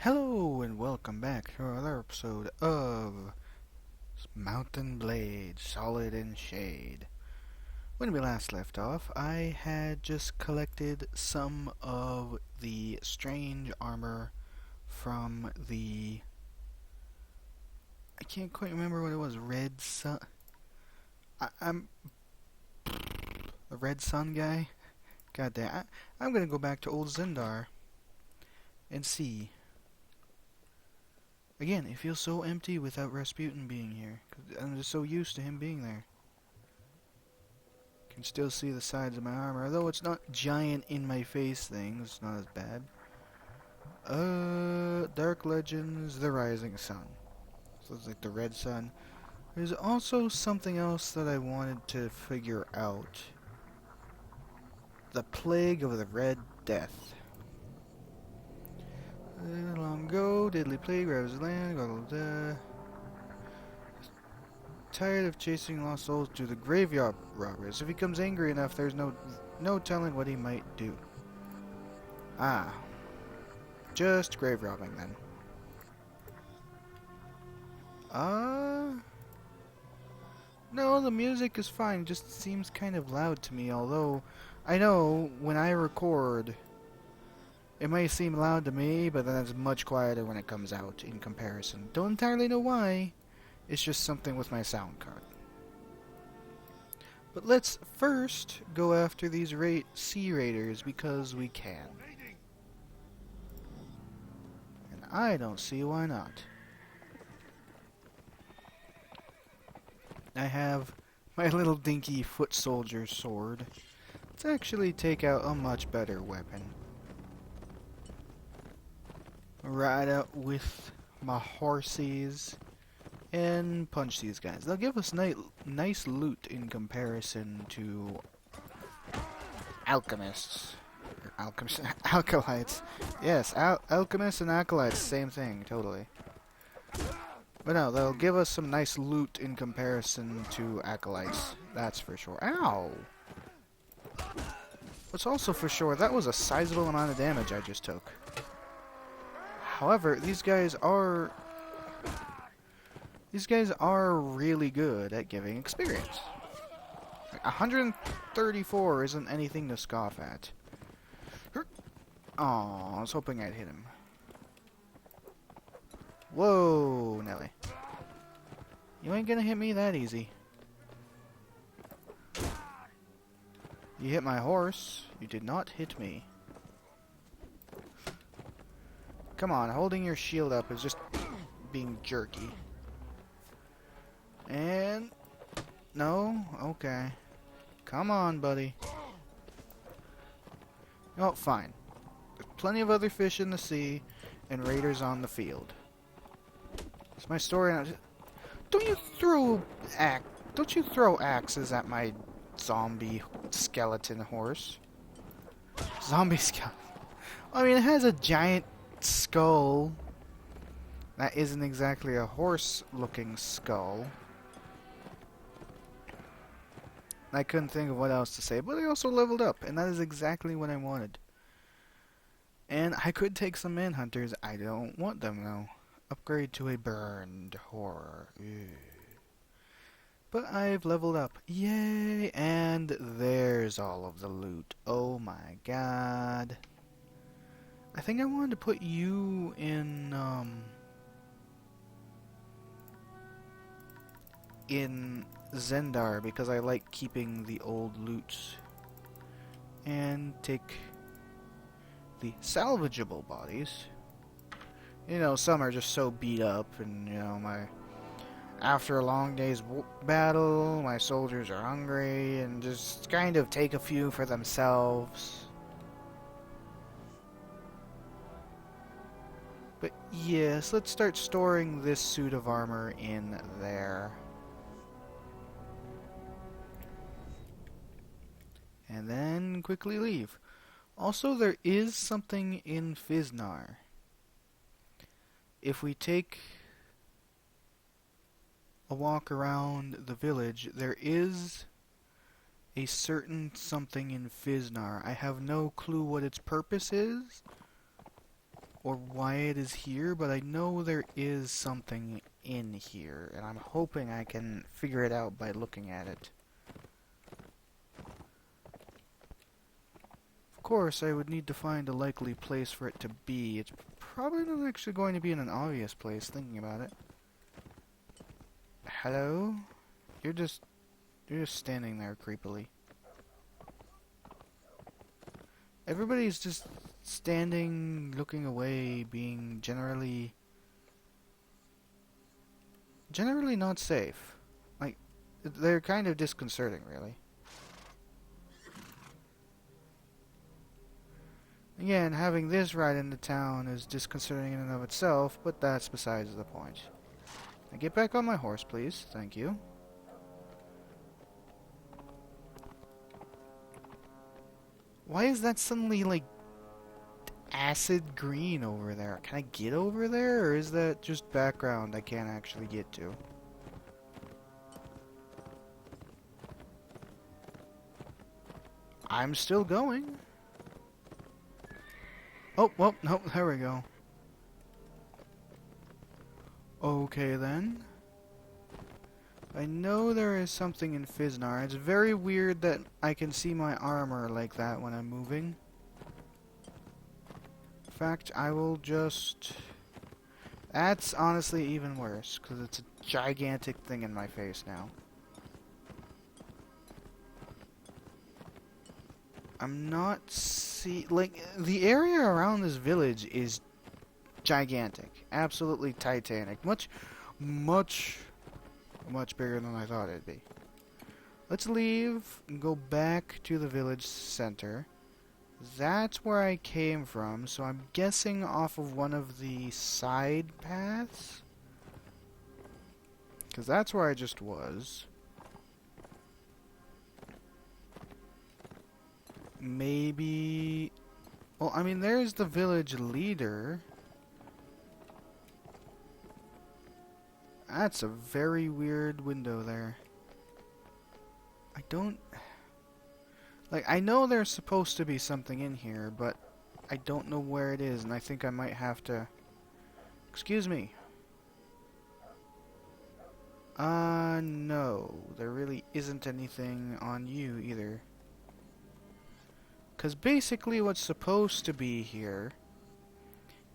Hello and welcome back to another episode of Mountain Blade, Solid in Shade. When we last left off, I had just collected some of the strange armor from the... I can't quite remember what it was, Red Sun... I'm... The Red Sun guy? God damn, I'm gonna go back to Old Zendar and see. Again, it feels so empty without Rasputin being here. 'Cause I'm just so used to him being there. Can still see the sides of my armor, although it's not giant in my face things. It's not as bad. Dark Legends, The Rising Sun. So it's like the Red Sun. There's also something else that I wanted to figure out. The Plague of the Red Death. Long ago, deadly plague ravaged the land. Tired of chasing lost souls to the graveyard robbers. If he becomes angry enough, there's no telling what he might do. Ah, just grave robbing then. No, the music is fine. It just seems kind of loud to me. Although I know when I record, it may seem loud to me, but then it's much quieter when it comes out in comparison. Don't entirely know why. It's just something with my sound card. But let's first go after these Sea Raiders because we can. And I don't see why not. I have my little dinky foot soldier sword. Let's actually take out a much better weapon. Ride out with my horses and punch these guys. They'll give us nice loot in comparison to alchemists. Or acolytes. Yes, alchemists and acolytes, same thing, totally. But no, they'll give us some nice loot in comparison to acolytes. That's for sure. Ow! What's also for sure, that was a sizable amount of damage I just took. However, these guys are really good at giving experience. Like 134 isn't anything to scoff at. Aw, I was hoping I'd hit him. Whoa, Nelly. You ain't gonna hit me that easy. You hit my horse. You did not hit me. Come on, holding your shield up is just being jerky. And... no? Okay. Come on, buddy. Oh, fine. There's plenty of other fish in the sea, and raiders on the field. It's my story now. Don't you throw axes at my zombie skeleton horse? Zombie skeleton. I mean, it has a giant skull. That isn't exactly a horse-looking skull. I couldn't think of what else to say, but I also leveled up, and that is exactly what I wanted. And I could take some manhunters. I don't want them, though. Upgrade to a burned horror. Ew. But I've leveled up. Yay! And there's all of the loot. Oh my god. I think I wanted to put you in Zendar because I like keeping the old loot. And take the salvageable bodies. You know, some are just so beat up, and you know, after a long day's battle, my soldiers are hungry, and just kind of take a few for themselves. But yes, let's start storing this suit of armor in there. And then quickly leave. Also, there is something in Fiznar. If we take a walk around the village, there is a certain something in Fiznar. I have no clue what its purpose is, or why it is here, but I know there is something in here, and I'm hoping I can figure it out by looking at it. Of course, I would need to find a likely place for it to be. It's probably not actually going to be in an obvious place, thinking about it. Hello? You're just standing there creepily. Everybody's just standing, looking away, being generally not safe. Like, they're kind of disconcerting, really. Again, having this right into town is disconcerting in and of itself, but that's besides the point. Now get back on my horse, please. Thank you. Why is that suddenly, like, acid green over there? Can I get over there, or is that just background I can't actually get to? I'm still going. Oh, well, no, there we go. Okay, then. I know there is something in Fiznar. It's very weird that I can see my armor like that when I'm moving. In fact, I will just... That's honestly even worse, because it's a gigantic thing in my face now. I'm not like, the area around this village is gigantic. Absolutely titanic. Much bigger than I thought it'd be. Let's leave and go back to the village center. That's where I came from, so I'm guessing off of one of the side paths? Because that's where I just was. Maybe... Well, I mean, there's the village leader. That's a very weird window there. I don't... Like, I know there's supposed to be something in here, but I don't know where it is, and I think I might have to... Excuse me. No. There really isn't anything on you, either. Because basically what's supposed to be here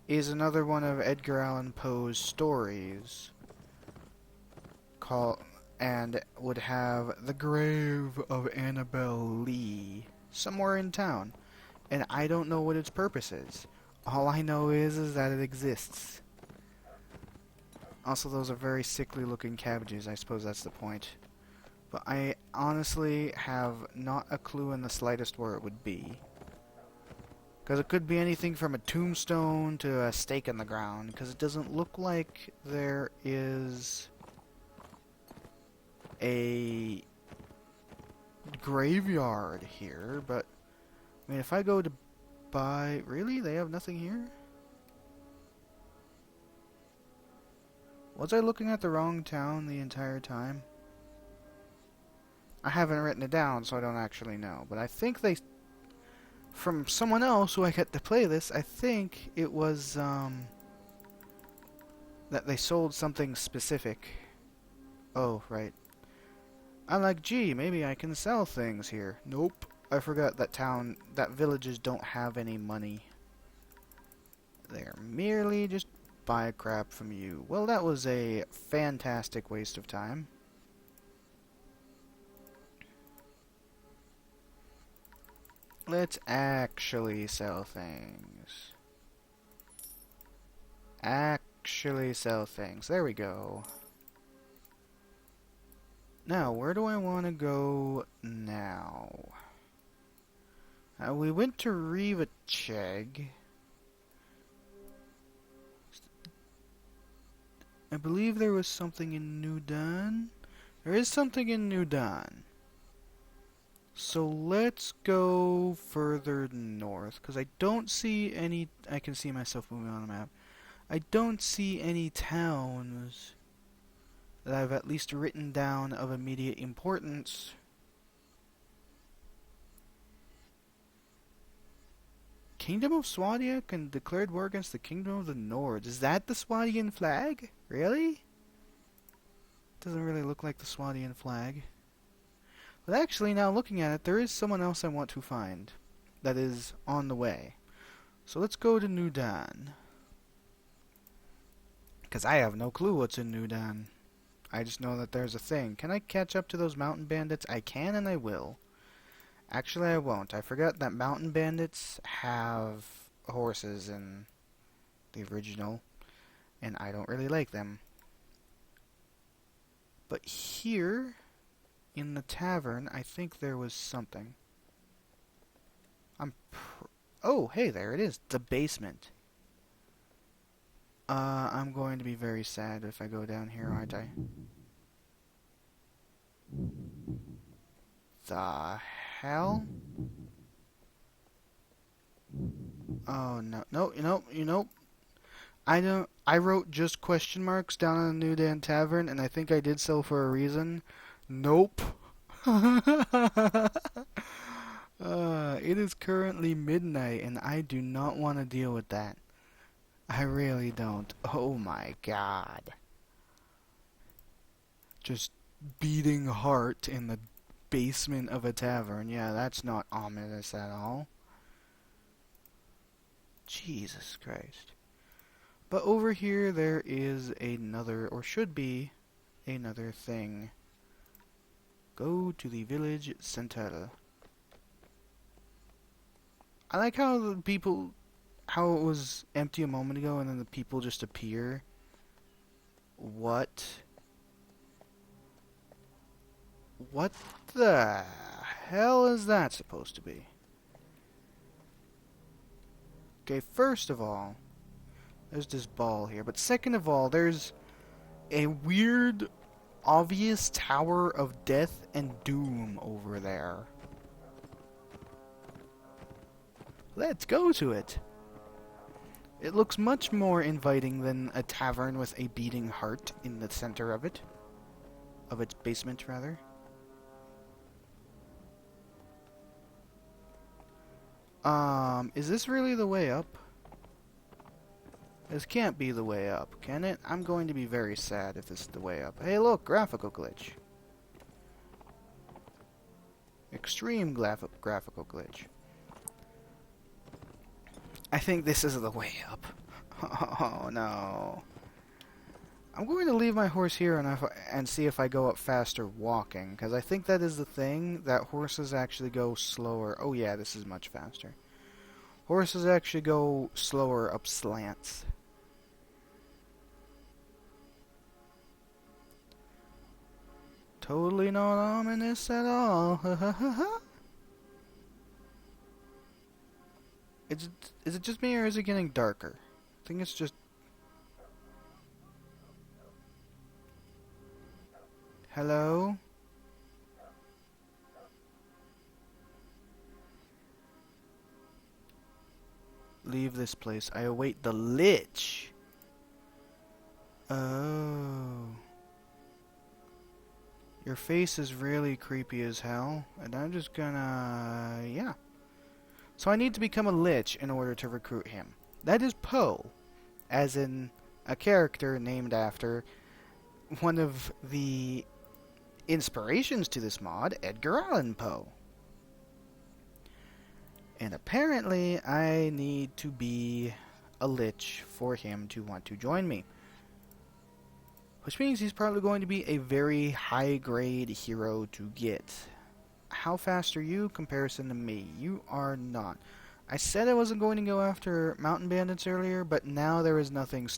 is another one of Edgar Allan Poe's stories. And would have the grave of Annabel Lee somewhere in town. And I don't know what its purpose is. All I know is that it exists. Also, those are very sickly looking cabbages. I suppose that's the point. But I honestly have not a clue in the slightest where it would be. Because it could be anything from a tombstone to a stake in the ground. Because it doesn't look like there is a graveyard here. But, I mean, if I go to buy... Really? They have nothing here? Was I looking at the wrong town the entire time? I haven't written it down, so I don't actually know. But I think they... From someone else who I got to play this, I think it was, that they sold something specific. Oh, right. I'm like, gee, maybe I can sell things here. Nope. I forgot that villages don't have any money. They're merely just buy crap from you. Well, that was a fantastic waste of time. Let's actually sell things. Actually sell things. There we go. Now, where do I want to go now? We went to Rivacheg. I believe there was something in New Dawn. There is something in New Dawn. So let's go further north, because I don't see any... I can see myself moving on the map. I don't see any towns that I've at least written down of immediate importance Kingdom of Swadia can declared war against the Kingdom of the Nords. Is that the Swadian flag? Really? Doesn't really look like the Swadian flag. But actually, now looking at it, there is someone else I want to find that is on the way. So let's go to New Dan. Because I have no clue what's in New Dan. I just know that there's a thing. Can I catch up to those mountain bandits? I can and I will. Actually, I won't. I forgot that mountain bandits have horses in the original, and I don't really like them. But here, in the tavern, I think there was something. Oh, hey, there it is. The basement. I'm going to be very sad if I go down here, aren't I? The hell? Oh, no. No. I wrote just question marks down on the New Dan Tavern, and I think I did so for a reason. Nope. It is currently midnight, and I do not want to deal with that. I really don't. Oh my god. Just beating heart in the basement of a tavern. Yeah, that's not ominous at all. Jesus Christ. But over here there is another, or should be, another thing. Go to the village center. I like how the people, how it was empty a moment ago and then the people just appear. What? What the hell is that supposed to be? Okay, first of all, there's this ball here. But second of all, there's a weird, obvious Tower of Death and Doom over there. Let's go to it. It looks much more inviting than a tavern with a beating heart in the center of it. Of its basement, rather. Is this really the way up? This can't be the way up, can it? I'm going to be very sad if this is the way up. Hey, look, graphical glitch. Extreme graphical glitch. I think this is the way up. Oh, no. I'm going to leave my horse here and see if I go up faster walking, because I think that is the thing, that horses actually go slower. Oh, yeah, this is much faster. Horses actually go slower up slants. Totally not ominous at all. Is it just me, or is it getting darker? I think it's just... Hello? Leave this place. I await the Lich. Oh. Your face is really creepy as hell, and I'm just gonna... yeah. So I need to become a Lich in order to recruit him. That is Poe, as in a character named after one of the inspirations to this mod, Edgar Allan Poe. And apparently I need to be a Lich for him to want to join me. Which means he's probably going to be a very high-grade hero to get. How fast are you comparison to me? You are not. I said I wasn't going to go after mountain bandits earlier, but now there is nothing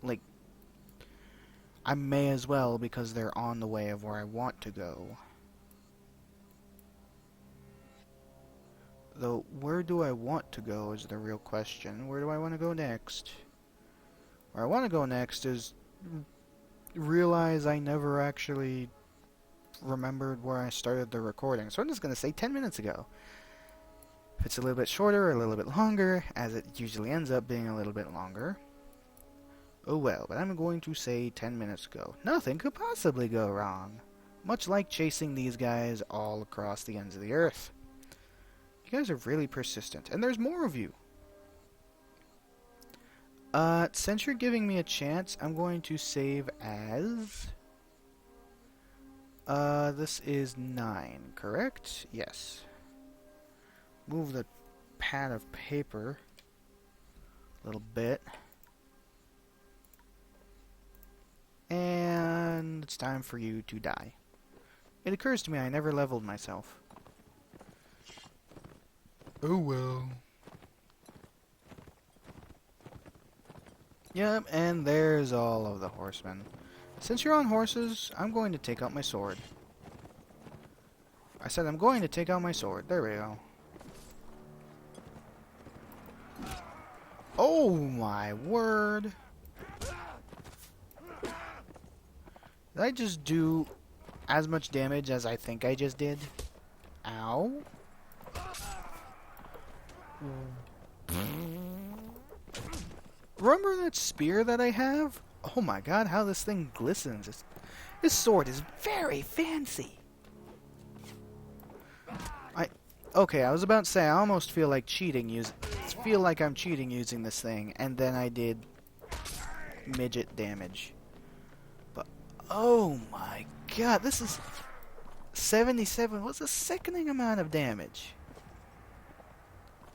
like, I may as well because they're on the way of where I want to go. Though, where do I want to go is the real question. Where do I want to go next? Where I want to go next is realize I never actually remembered where I started the recording. So I'm just going to say 10 minutes ago. If it's a little bit shorter or a little bit longer, as it usually ends up being a little bit longer, oh well, but I'm going to say 10 minutes ago. Nothing could possibly go wrong. Much like chasing these guys all across the ends of the earth. You guys are really persistent, and there's more of you. Since you're giving me a chance, I'm going to save as... this is 9, correct? Yes. Move the pad of paper a little bit. And it's time for you to die. It occurs to me I never leveled myself. Oh well. Yep, and there's all of the horsemen. Since you're on horses, I'm going to take out my sword. I said I'm going to take out my sword. There we go. Oh my word! Did I just do as much damage as I think I just did? Ow. Remember that spear that I have? Oh my god, how this thing glistens. This sword is very fancy. Okay, I was about to say, I almost feel like cheating feel like I'm cheating using this thing, and then I did midget damage. But, oh my god, this is 77. What's a sickening amount of damage?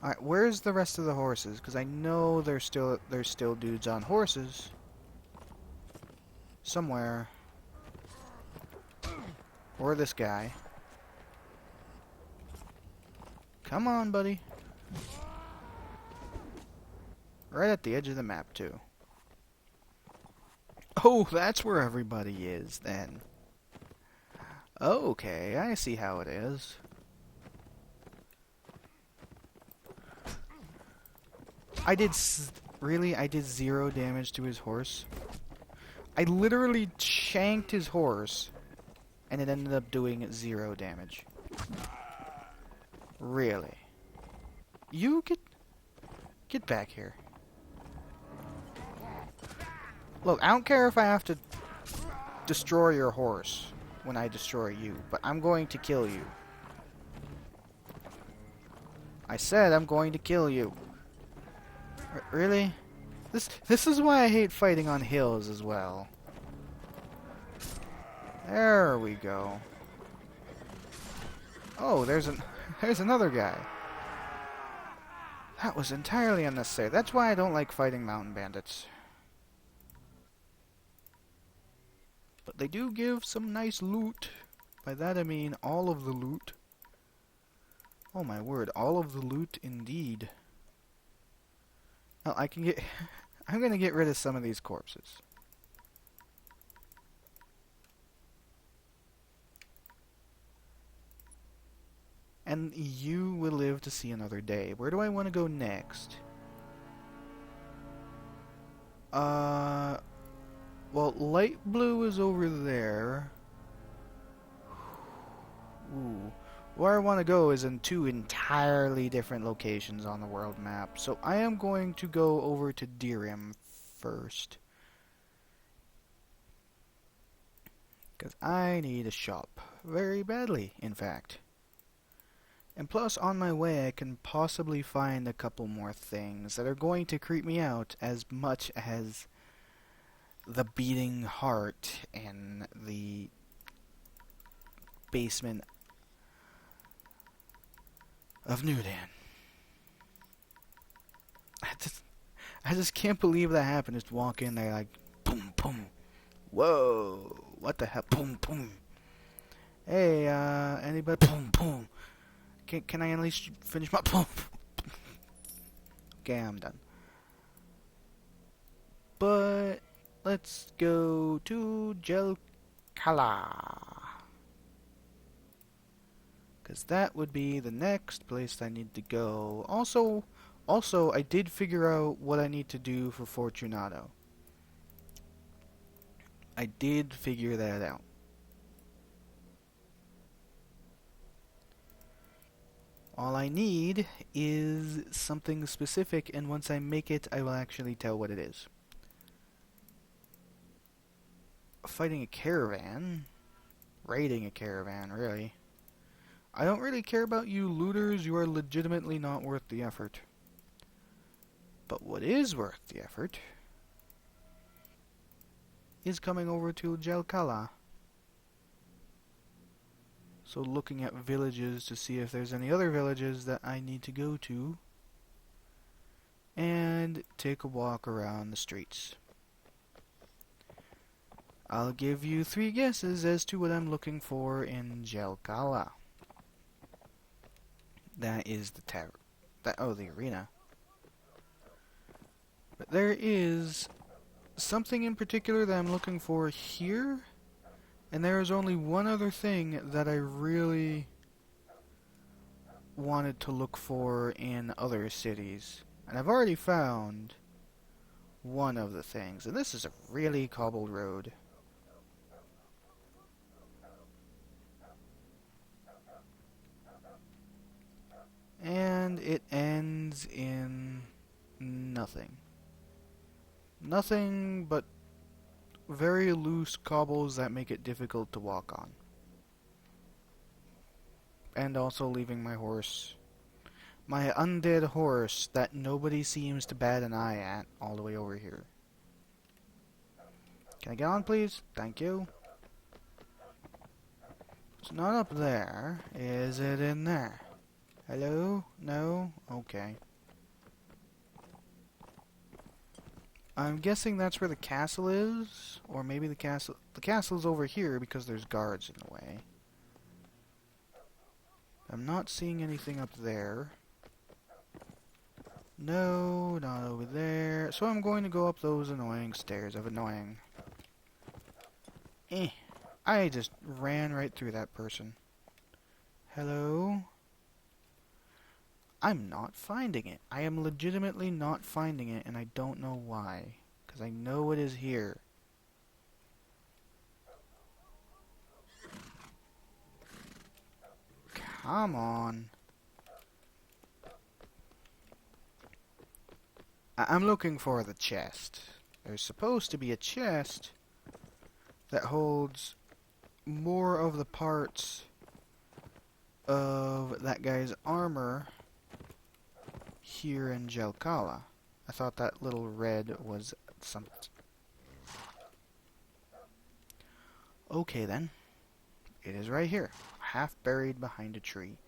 Alright, where's the rest of the horses? Because I know there's still dudes on horses. Somewhere. Or this guy. Come on, buddy. Right at the edge of the map, too. Oh, that's where everybody is, then. Okay, I see how it is. I did 0 damage to his horse. I literally shanked his horse, and it ended up doing 0 damage. Really? You get back here. Look, I don't care if I have to destroy your horse when I destroy you, but I'm going to kill you. I said I'm going to kill you. Really? This is why I hate fighting on hills as well. There we go. Oh, there's another guy. That was entirely unnecessary. That's why I don't like fighting mountain bandits. But they do give some nice loot. By that I mean all of the loot. Oh my word, all of the loot indeed. Well, I'm gonna get rid of some of these corpses. And you will live to see another day. Where do I want to go next? Well, light blue is over there. Ooh. Where I want to go is in 2 entirely different locations on the world map. So I am going to go over to Dirim first. Because I need a shop. Very badly, in fact. And plus, on my way, I can possibly find a couple more things that are going to creep me out as much as the beating heart and the basement of Newdan. I just can't believe that happened. Just walk in there like, boom, boom. Whoa, what the hell? Boom, boom. Hey, anybody? Boom, boom. Can I at least finish my boom? Okay, I'm done. But let's go to Jelkala. Because that would be the next place I need to go. Also, I did figure out what I need to do for Fortunato. I did figure that out. All I need is something specific, and once I make it, I will actually tell what it is. Fighting a caravan? Raiding a caravan, really. I don't really care about you looters. You are legitimately not worth the effort. But what is worth the effort is coming over to Jelkala. So looking at villages to see if there's any other villages that I need to go to and take a walk around the streets. I'll give you 3 guesses as to what I'm looking for in Jelkala. That is the the arena. But there is something in particular that I'm looking for here, and there is only one other thing that I really wanted to look for in other cities. And I've already found one of the things, and this is a really cobbled road. And it ends in nothing. Nothing but very loose cobbles that make it difficult to walk on. And also leaving my horse, my undead horse that nobody seems to bat an eye at, all the way over here. Can I get on, please? Thank you. It's not up there. Is it in there? Hello? No? Okay. I'm guessing that's where the castle is, or maybe the castle's over here because there's guards in the way. I'm not seeing anything up there. No, not over there. So I'm going to go up those annoying stairs of annoying. I just ran right through that person. Hello? I'm not finding it. I am legitimately not finding it, and I don't know why. Because I know it is here. Come on. I'm looking for the chest. There's supposed to be a chest that holds more of the parts of that guy's armor here in Jelkala. I thought that little red was something. Okay then. It is right here, half buried behind a tree.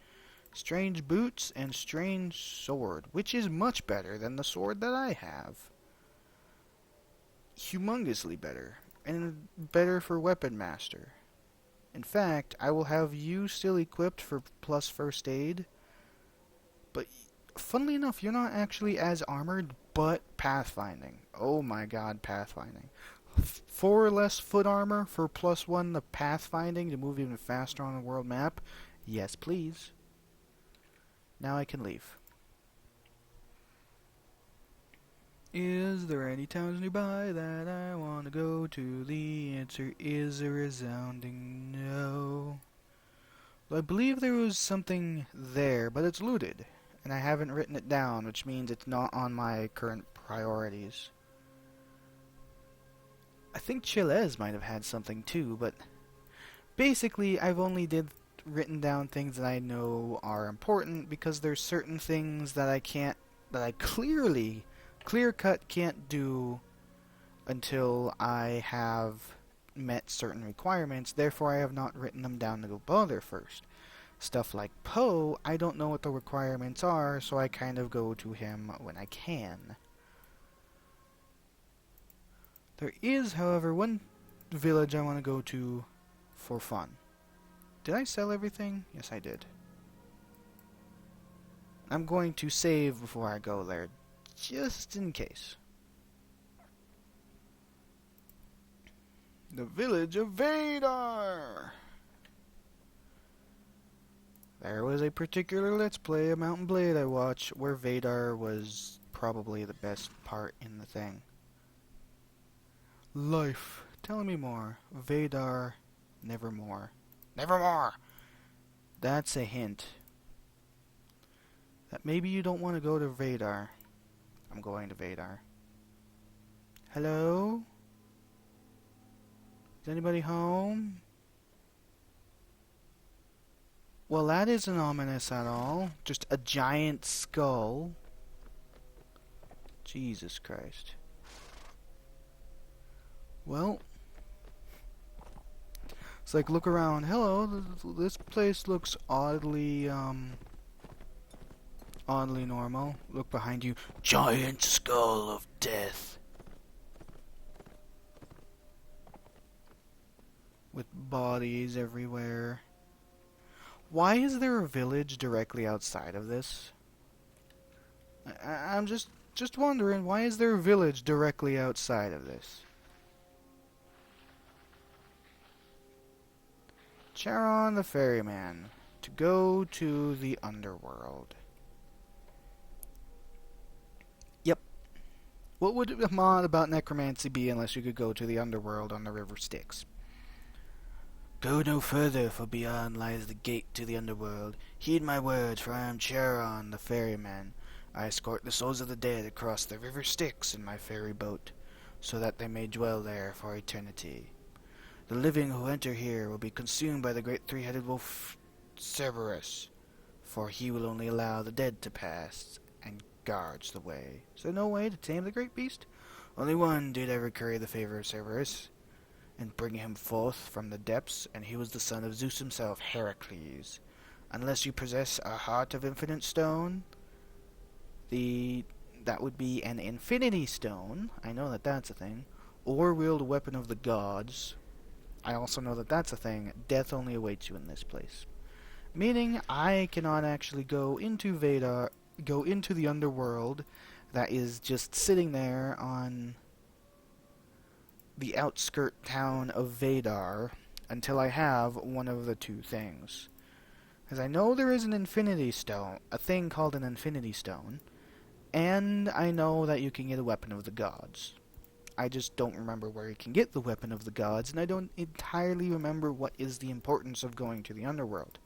Strange boots and strange sword, which is much better than the sword that I have. Humongously better, and better for Weapon Master. In fact, I will have you still equipped for plus first aid, but funnily enough, you're not actually as armored, but pathfinding. Oh my god, pathfinding. 4 less foot armor for +1 the pathfinding to move even faster on the world map. Yes, please. Now I can leave. Is there any towns nearby that I want to go to? The answer is a resounding no. Well, I believe there was something there, but it's looted, and I haven't written it down, which means it's not on my current priorities. I think Chiles might have had something too, but basically I've only written down things that I know are important because there's certain things that I clear-cut can't do until I have met certain requirements. Therefore I have not written them down to go bother first. Stuff like Poe, I don't know what the requirements are, so I kind of go to him when I can. There is, however, one village I want to go to for fun. Did I sell everything? Yes, I did. I'm going to save before I go there, just in case. The village of Vadar! There was a particular Let's Play, a Mountain Blade I watched, where Vadar was probably the best part in the thing. Life. Tell me more. Vadar, nevermore. Nevermore! That's a hint. That maybe you don't want to go to Vadar. I'm going to Vadar. Hello? Is anybody home? Well, that isn't ominous at all. Just a giant skull. Jesus Christ. Well, it's like, look around. Hello, this place looks oddly normal. Look behind you. Giant skull of death. With bodies everywhere. Why is there a village directly outside of this? I'm just wondering, why is there a village directly outside of this? Charon the Ferryman. To go to the underworld. Yep. What would a mod about necromancy be unless you could go to the underworld on the River Styx? Go no further, for beyond lies the gate to the underworld. Heed my words, for I am Charon the Ferryman. I escort the souls of the dead across the River Styx in my ferry boat, so that they may dwell there for eternity. The living who enter here will be consumed by the great three-headed wolf Cerberus, for he will only allow the dead to pass, and guards the way. Is there no way to tame the great beast? Only one did ever curry the favor of Cerberus, and bring him forth from the depths, and he was the son of Zeus himself, Heracles. Unless you possess a heart of infinite stone, that would be an infinity stone. I know that that's a thing. Or wield a weapon of the gods. I also know that that's a thing. Death only awaits you in this place. Meaning, I cannot actually go into Vadar, go into the underworld that is just sitting there on the outskirt town of Vadar until I have one of the two things. Because I know there is an infinity stone, a thing called an infinity stone, and I know that you can get a weapon of the gods. I just don't remember where you can get the weapon of the gods, and I don't entirely remember what is the importance of going to the underworld.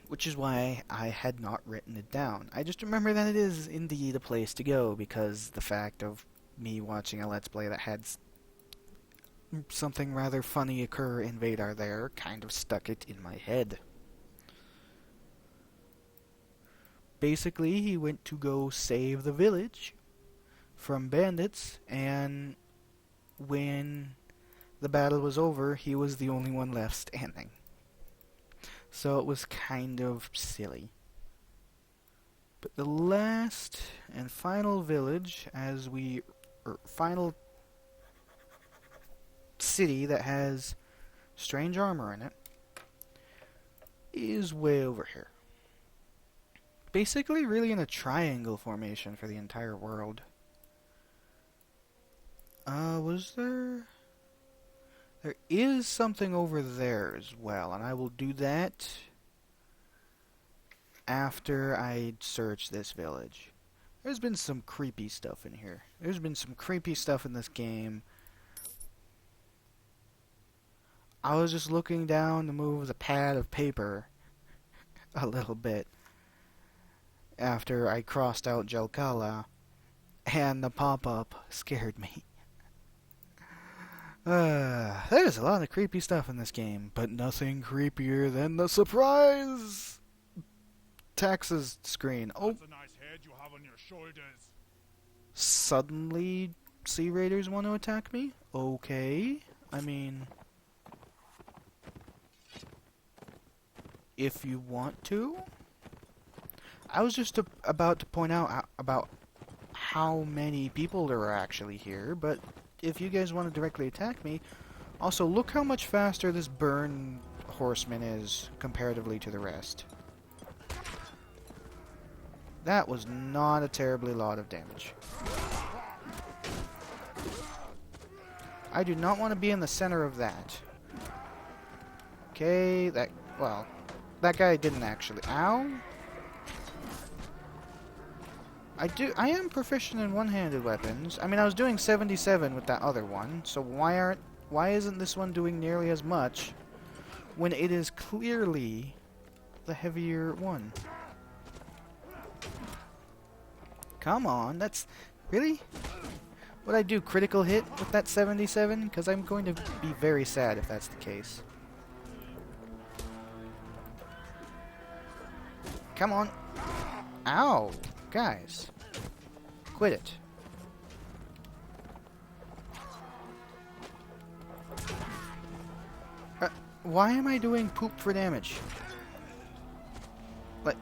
Which is why I had not written it down. I just remember that it is indeed a place to go, because the fact of me watching a Let's Play that had something rather funny occur in Vadar there kind of stuck it in my head. Basically, he went to go save the village from bandits, and when the battle was over, he was the only one left standing. So it was kind of silly. But the last and final village, final city that has strange armor in it, is way over here. Basically, really in a triangle formation for the entire world. Was there... There is something over there as well, and I will do that after I search this village. There's been some creepy stuff in here. There's been some creepy stuff in this game. I was just looking down to move the pad of paper a little bit after I crossed out Jalkala, and the pop-up scared me. There's a lot of creepy stuff in this game, but nothing creepier than the surprise taxes screen. Oh, that's a nice head you have on your shoulders. Suddenly, Sea Raiders want to attack me? Okay, I mean, if you want to. I was just about to point out about how many people there are actually here, but if you guys want to directly attack me, also look how much faster this burn horseman is comparatively to the rest. That was not a terribly lot of damage. I do not want to be in the center of that. Okay, that guy didn't actually. Ow! I am proficient in one-handed weapons. I mean, I was doing 77 with that other one, so why isn't this one doing nearly as much when it is clearly the heavier one? Come on, that's... Really? Would I do critical hit with that 77? Because I'm going to be very sad if that's the case. Come on. Ow! Guys. Quit it. Why am I doing poop for damage? Like,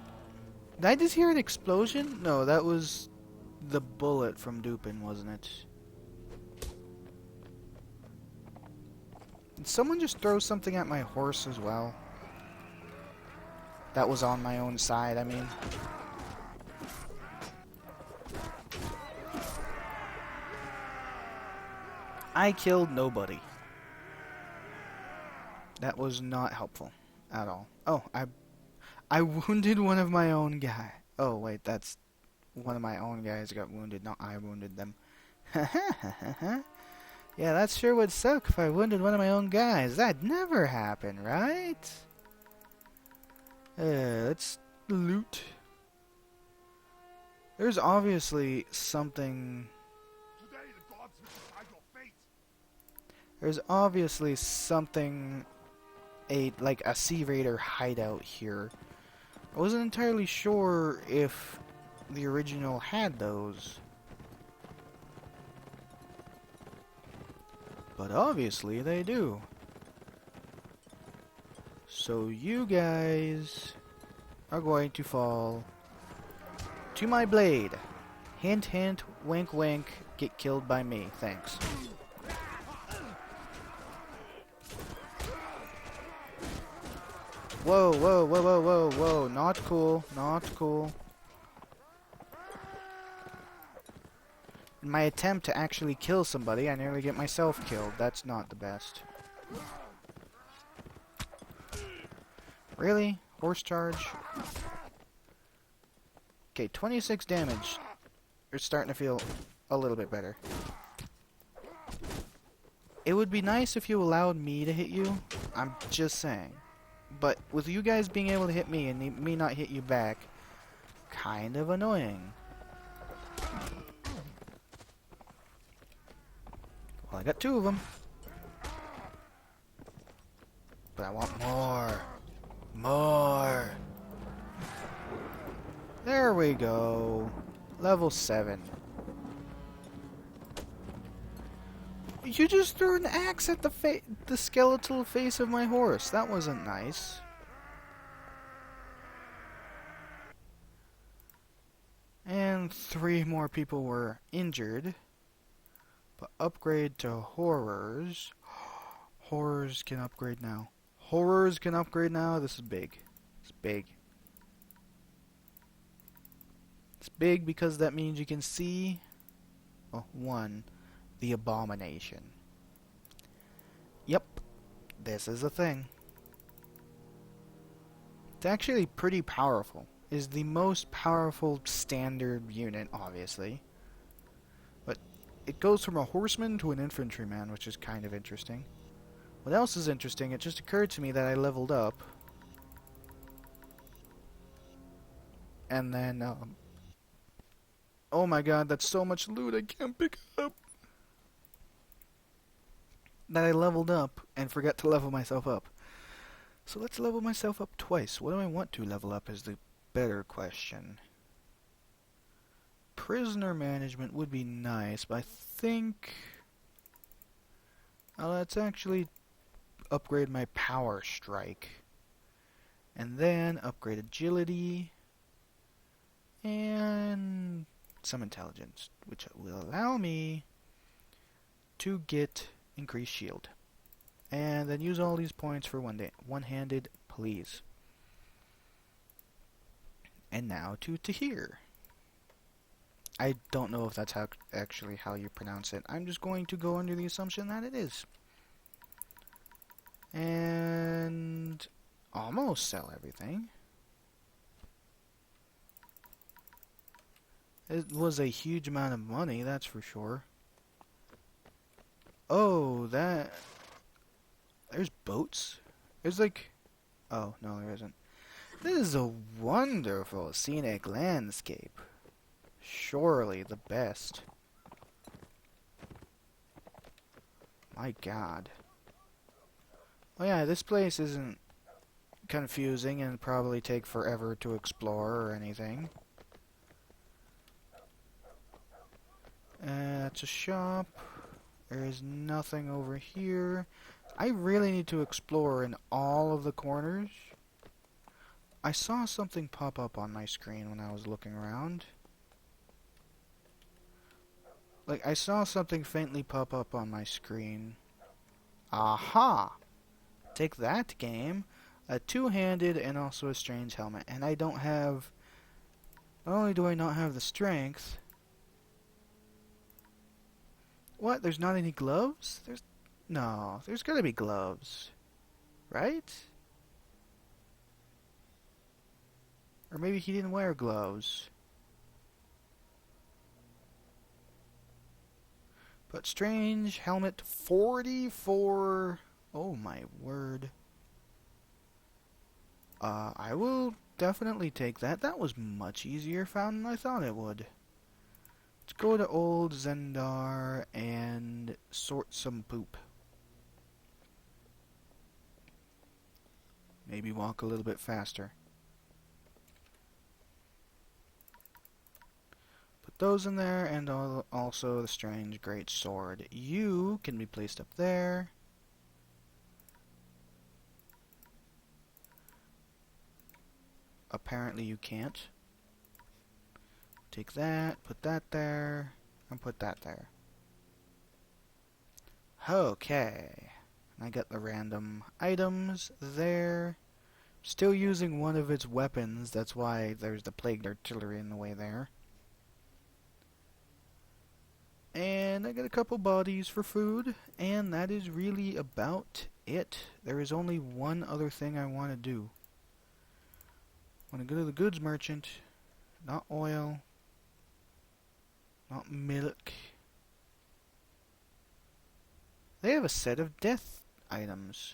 did I just hear an explosion? No, that was the bullet from Dupin, wasn't it? Did someone just throw something at my horse as well? That was on my own side, I mean. I killed nobody. That was not helpful at all. Oh, I wounded one of my own guy. Oh, wait, that's one of my own guys got wounded, not I wounded them. Yeah, that sure would suck if I wounded one of my own guys. That'd never happen, right? Let's loot. There's obviously something... Today the gods will decide your fate. There's obviously something... like a Sea Raider hideout here. I wasn't entirely sure if the original had those. But obviously they do. So you guys are going to fall to my blade. Hint, hint, wink, wink. Get killed by me. Thanks. Whoa, whoa, whoa, whoa, whoa, whoa. Not cool. Not cool. In my attempt to actually kill somebody, I nearly get myself killed. That's not the best. Really? Horse charge? Okay, 26 damage. You're starting to feel a little bit better. It would be nice if you allowed me to hit you. I'm just saying. But with you guys being able to hit me and me not hit you back, kind of annoying. Well, I got 2 of them. But I want more. More. There we go. Level 7. You just threw an axe at the skeletal face of my horse. That wasn't nice. And 3 more people were injured. But upgrade to horrors. Horrors can upgrade now. Horrors can upgrade now. This is big. It's big. It's big because that means you can see... Oh, 1. The abomination. Yep. This is a thing. It's actually pretty powerful. Is the most powerful standard unit, obviously. But it goes from a horseman to an infantryman, which is kind of interesting. What else is interesting? It just occurred to me that I leveled up. And then, oh my god, that's so much loot I can't pick up. That I leveled up and forgot to level myself up. So let's level myself up twice. What do I want to level up is the better question. Prisoner management would be nice, but I think... let's actually upgrade my power strike. And then upgrade agility. And some intelligence, which will allow me to get increased shield. And then use all these points for one-handed, please. And now to Tahir. I don't know if that's actually how you pronounce it. I'm just going to go under the assumption that it is. And almost sell everything. It was a huge amount of money, that's for sure. Oh, that... There's boats? There's like... Oh, no, there isn't. This is a wonderful scenic landscape. Surely the best. My god. Oh yeah, this place isn't confusing and probably take forever to explore or anything. That's a shop. There is nothing over here. I really need to explore in all of the corners. I saw something pop up on my screen when I was looking around. Like, I saw something faintly pop up on my screen. Aha! Take that, game. A two-handed and also a strange helmet. And I don't have... Not only do I not have the strength... What? There's not any gloves? No, there's gotta be gloves. Right? Or maybe he didn't wear gloves. But strange helmet 44. Oh my word. I will definitely take that. That was much easier found than I thought it would. Let's go to old Zendar and sort some poop. Maybe walk a little bit faster. Put those in there, and also the strange great sword. You can be placed up there. Apparently you can't. Take that, put that there, and put that there. Okay. I got the random items there. Still using one of its weapons, that's why there's the plagued artillery in the way there. And I got a couple bodies for food, and that is really about it. There is only one other thing I want to do. I want to go to the goods merchant. Not oil. Not milk. They have a set of death items.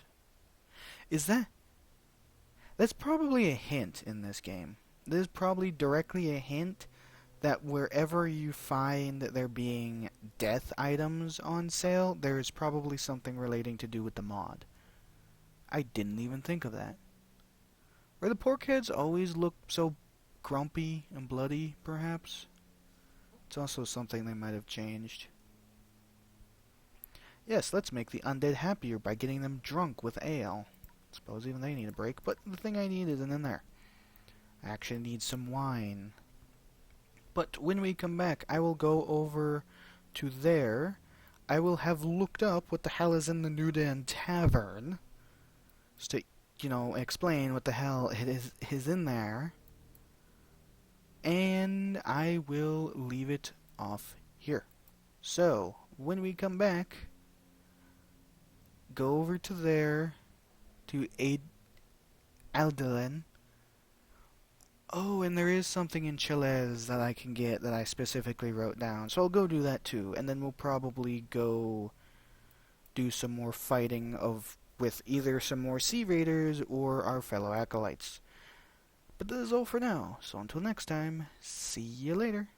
Is that... That's probably a hint in this game. This is probably directly a hint that wherever you find there being death items on sale, there is probably something relating to do with the mod. I didn't even think of that. Where the pork heads always look so grumpy and bloody, perhaps? It's also something they might have changed. Yes, let's make the undead happier by getting them drunk with ale. Suppose even they need a break, but the thing I need isn't in there. I actually need some wine. But when we come back, I will go over to there. I will have looked up what the hell is in the Nudan Tavern. Just to, explain what the hell it is in there. And I will leave it off here. So, when we come back, go over to there, to Aldelan. Oh, and there is something in Chiles that I can get that I specifically wrote down. So I'll go do that too, and then we'll probably go do some more fighting with either some more Sea Raiders or our fellow acolytes. But this is all for now, so until next time, see you later.